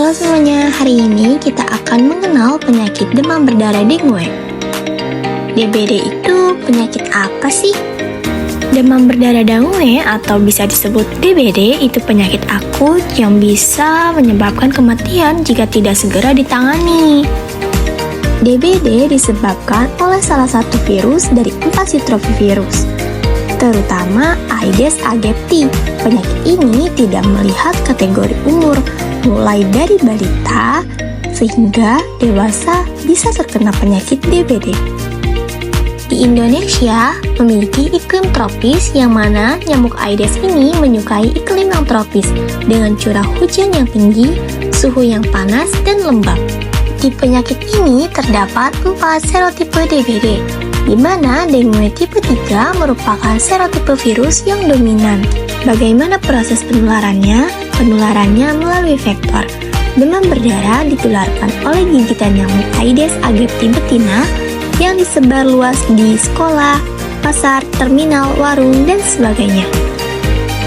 Halo semuanya, hari ini kita akan mengenal penyakit demam berdarah dengue. DBD itu penyakit apa sih? Demam berdarah dengue atau bisa disebut DBD itu penyakit akut yang bisa menyebabkan kematian jika tidak segera ditangani. DBD disebabkan oleh salah satu virus dari 4 sitrovirus, terutama Aedes aegypti. Penyakit ini tidak melihat kategori umur, mulai dari balita sehingga dewasa bisa terkena penyakit DBD. Di Indonesia memiliki iklim tropis yang mana nyamuk Aedes ini menyukai iklim yang tropis dengan curah hujan yang tinggi, suhu yang panas dan lembab. Di penyakit ini terdapat 4 serotipe DBD, di mana dengue tipe 3 merupakan serotipe virus yang dominan. Bagaimana proses penularannya? Penularannya melalui vektor. Demam berdarah ditularkan oleh gigitan nyamuk Aedes aegypti betina yang disebar luas di sekolah, pasar, terminal, warung, dan sebagainya.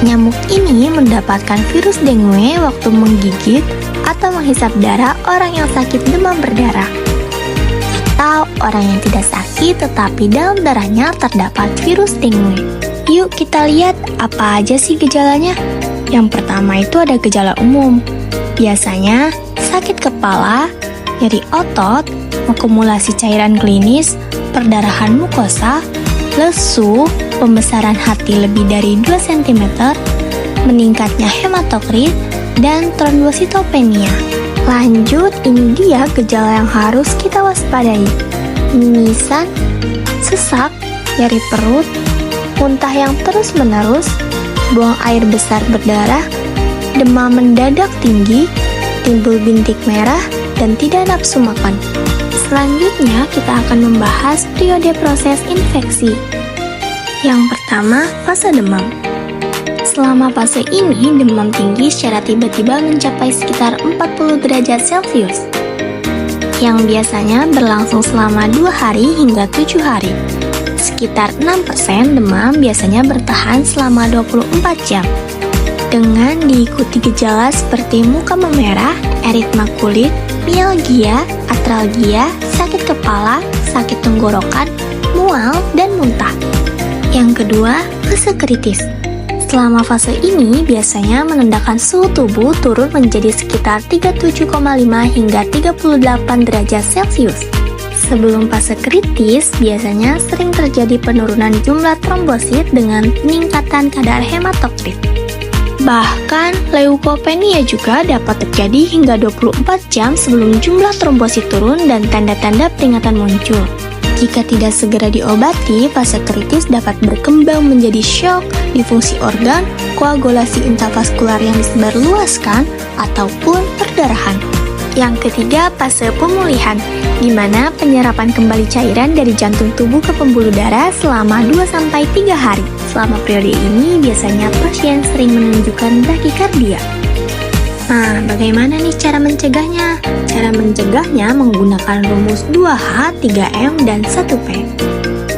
Nyamuk ini mendapatkan virus dengue waktu menggigit atau menghisap darah orang yang sakit demam berdarah, atau orang yang tidak sakit tetapi dalam darahnya terdapat virus dengue. Yuk kita lihat apa aja sih gejalanya. Yang pertama itu ada gejala umum. Biasanya sakit kepala, nyeri otot, akumulasi cairan klinis, perdarahan mukosa, lesu, pembesaran hati lebih dari 2 cm, meningkatnya hematokrit, dan trombositopenia. Lanjut, ini dia gejala yang harus kita waspadai. Mimisan, sesak, nyeri perut, muntah yang terus-menerus, buang air besar berdarah, demam mendadak tinggi, timbul bintik merah, dan tidak nafsu makan. Selanjutnya, kita akan membahas periode proses infeksi. Yang pertama, fase demam. Selama fase ini, demam tinggi secara tiba-tiba mencapai sekitar 40 derajat Celcius, yang biasanya berlangsung selama 2 hari hingga 7 hari. Sekitar 6% demam biasanya bertahan selama 24 jam. Dengan diikuti gejala seperti muka memerah, eritma kulit, mialgia, atralgia, sakit kepala, sakit tenggorokan, mual, dan muntah. Yang kedua, fase kritis. Selama fase ini biasanya menandakan suhu tubuh turun menjadi sekitar 37,5 hingga 38 derajat Celcius. Sebelum fase kritis, biasanya sering terjadi penurunan jumlah trombosit dengan peningkatan kadar hematokrit. Bahkan, leukopenia juga dapat terjadi hingga 24 jam sebelum jumlah trombosit turun dan tanda-tanda peringatan muncul. Jika tidak segera diobati, fase kritis dapat berkembang menjadi syok, difungsi organ, koagulasi intravaskular yang disebarluaskan, ataupun perdarahan. Yang ketiga, fase pemulihan, di mana penyerapan kembali cairan dari jantung tubuh ke pembuluh darah selama 2-3 hari. Selama periode ini, biasanya pasien sering menunjukkan brakikardia. Nah, bagaimana nih cara mencegahnya? Cara mencegahnya menggunakan rumus 2H, 3M, dan 1P.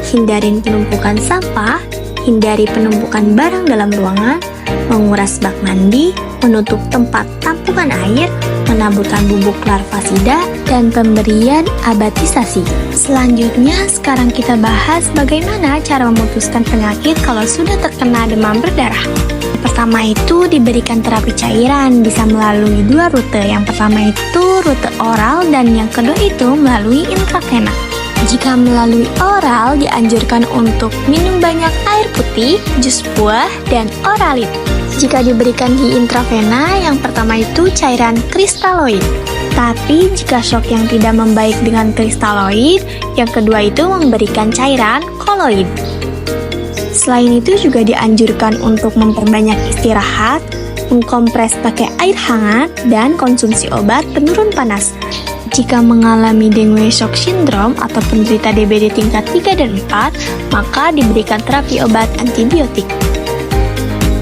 Hindarin penumpukan sampah, hindari penumpukan barang dalam ruangan, menguras bak mandi, menutup tempat tampungan air, menaburkan bubuk larvasida, dan pemberian abatisasi. Selanjutnya, sekarang kita bahas bagaimana cara memutuskan penyakit kalau sudah terkena demam berdarah. Pertama itu diberikan terapi cairan, bisa melalui 2 rute. Yang pertama itu rute oral dan yang kedua itu melalui intravena. Jika melalui oral dianjurkan untuk minum banyak air putih, jus buah, dan oralit. Jika diberikan di intravena, yang pertama itu cairan kristaloid. Tapi jika shock yang tidak membaik dengan kristaloid, yang kedua itu memberikan cairan koloid. Selain itu juga dianjurkan untuk memperbanyak istirahat, mengkompres pakai air hangat, dan konsumsi obat penurun panas. Jika mengalami dengue shock syndrome atau penderita DBD tingkat 3 dan 4, maka diberikan terapi obat antibiotik.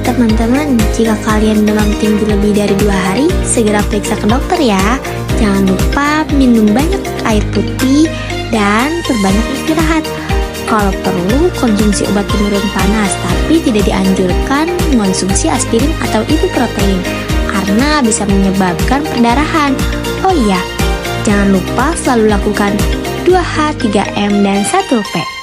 Teman-teman, jika kalian demam tinggi lebih dari 2 hari, segera periksa ke dokter ya. Jangan lupa minum banyak air putih dan perbanyak istirahat. Kalau perlu, konsumsi obat penurun panas, tapi tidak dianjurkan mengonsumsi aspirin atau ibuprotein. karena bisa menyebabkan perdarahan. Oh iya, jangan lupa selalu lakukan 2H, 3M, dan 1P.